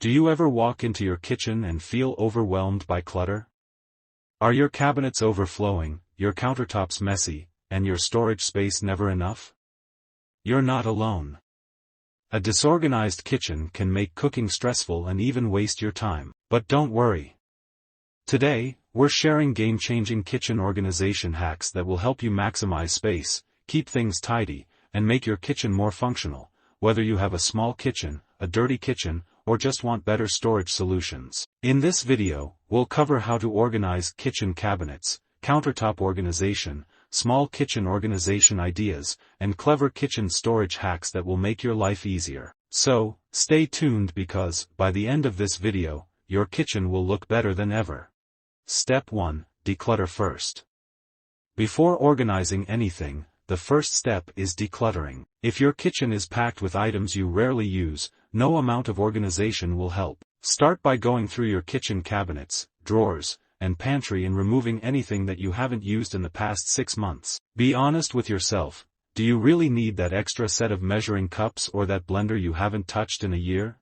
Do you ever walk into your kitchen and feel overwhelmed by clutter? Are your cabinets overflowing, your countertops messy, and your storage space never enough? You're not alone. A disorganized kitchen can make cooking stressful and even waste your time. But don't worry. Today, we're sharing game-changing kitchen organization hacks that will help you maximize space, keep things tidy, and make your kitchen more functional, whether you have a small kitchen, a dirty kitchen, or just want better storage solutions. In this video, we'll cover how to organize kitchen cabinets, countertop organization, small kitchen organization ideas, and clever kitchen storage hacks that will make your life easier. So, stay tuned because, by the end of this video, your kitchen will look better than ever. Step 1. Declutter first. Before organizing anything, the first step is decluttering. If your kitchen is packed with items you rarely use, no amount of organization will help. Start by going through your kitchen cabinets, drawers, and pantry and removing anything that you haven't used in the past 6 months. Be honest with yourself. Do you really need that extra set of measuring cups or that blender you haven't touched in a year?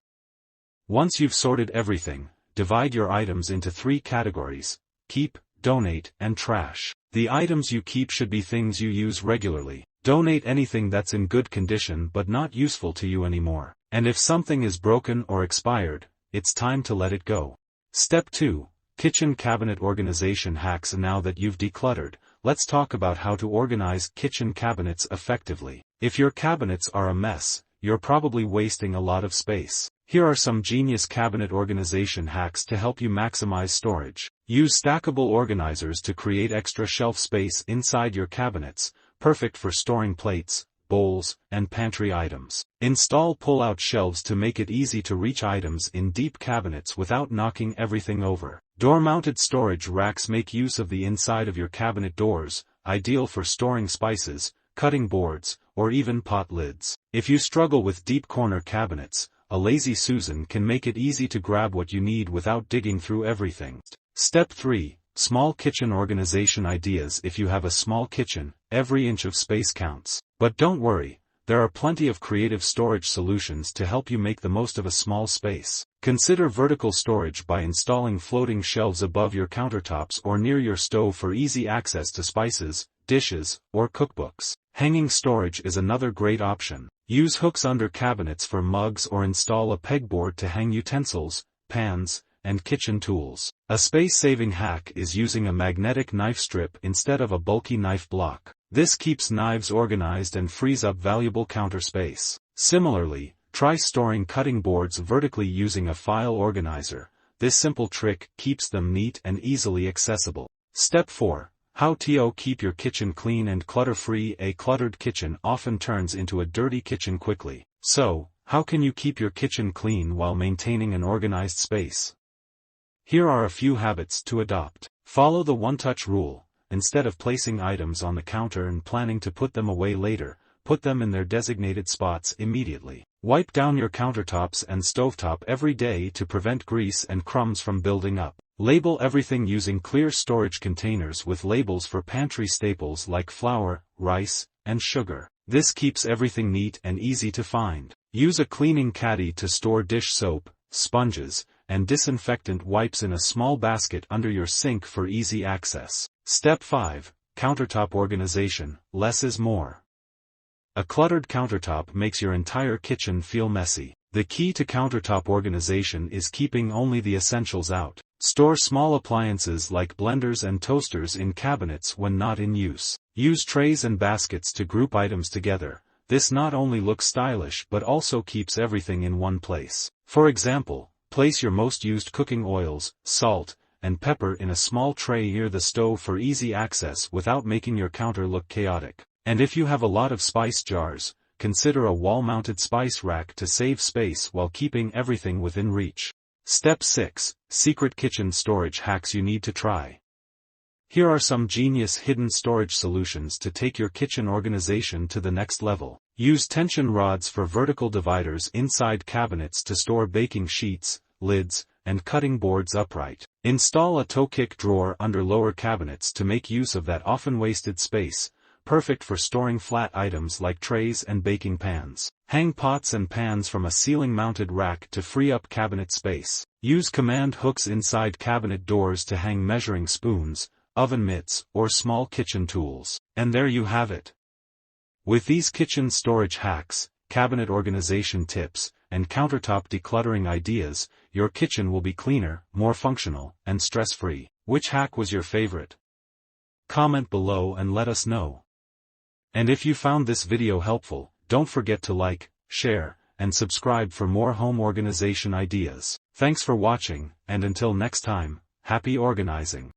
Once you've sorted everything, divide your items into 3 categories: keep, donate, and trash. The items you keep should be things you use regularly. Donate anything that's in good condition but not useful to you anymore. And if something is broken or expired, it's time to let it go. Step 2. Kitchen cabinet organization hacks. Now that you've decluttered, let's talk about how to organize kitchen cabinets effectively. If your cabinets are a mess, you're probably wasting a lot of space. Here are some genius cabinet organization hacks to help you maximize storage. Use stackable organizers to create extra shelf space inside your cabinets, perfect for storing plates, bowls, and pantry items. Install pull-out shelves to make it easy to reach items in deep cabinets without knocking everything over. Door-mounted storage racks make use of the inside of your cabinet doors, ideal for storing spices, cutting boards, or even pot lids. If you struggle with deep corner cabinets, a Lazy Susan can make it easy to grab what you need without digging through everything. Step 3. Small kitchen organization ideas. If you have a small kitchen, every inch of space counts. But don't worry, there are plenty of creative storage solutions to help you make the most of a small space. Consider vertical storage by installing floating shelves above your countertops or near your stove for easy access to spices, dishes, or cookbooks. Hanging storage is another great option. Use hooks under cabinets for mugs or install a pegboard to hang utensils, pans, and kitchen tools. A space-saving hack is using a magnetic knife strip instead of a bulky knife block. This keeps knives organized and frees up valuable counter space. Similarly, try storing cutting boards vertically using a file organizer. This simple trick keeps them neat and easily accessible. Step 4. How to keep your kitchen clean and clutter-free. A cluttered kitchen often turns into a dirty kitchen quickly. So, how can you keep your kitchen clean while maintaining an organized space? Here are a few habits to adopt. Follow the one-touch rule. Instead of placing items on the counter and planning to put them away later, put them in their designated spots immediately. Wipe down your countertops and stovetop every day to prevent grease and crumbs from building up. Label everything using clear storage containers with labels for pantry staples like flour, rice, and sugar. This keeps everything neat and easy to find. Use a cleaning caddy to store dish soap, sponges, and disinfectant wipes in a small basket under your sink for easy access. Step 5. Countertop organization. Less is more. A cluttered countertop makes your entire kitchen feel messy. The key to countertop organization is keeping only the essentials out. Store small appliances like blenders and toasters in cabinets when not in use. Use trays and baskets to group items together. This not only looks stylish but also keeps everything in one place. For example, place your most used cooking oils, salt, and pepper in a small tray near the stove for easy access without making your counter look chaotic. And if you have a lot of spice jars, consider a wall-mounted spice rack to save space while keeping everything within reach. Step 6. Secret kitchen storage hacks you need to try. Here are some genius hidden storage solutions to take your kitchen organization to the next level. Use tension rods for vertical dividers inside cabinets to store baking sheets, lids, and cutting boards upright. Install a toe kick drawer under lower cabinets to make use of that often wasted space, perfect for storing flat items like trays and baking pans. Hang pots and pans from a ceiling-mounted rack to free up cabinet space. Use command hooks inside cabinet doors to hang measuring spoons, oven mitts, or small kitchen tools. And there you have it. With these kitchen storage hacks, cabinet organization tips, and countertop decluttering ideas, your kitchen will be cleaner, more functional, and stress-free. Which hack was your favorite? Comment below and let us know. And if you found this video helpful, don't forget to like, share, and subscribe for more home organization ideas. Thanks for watching, and until next time, happy organizing.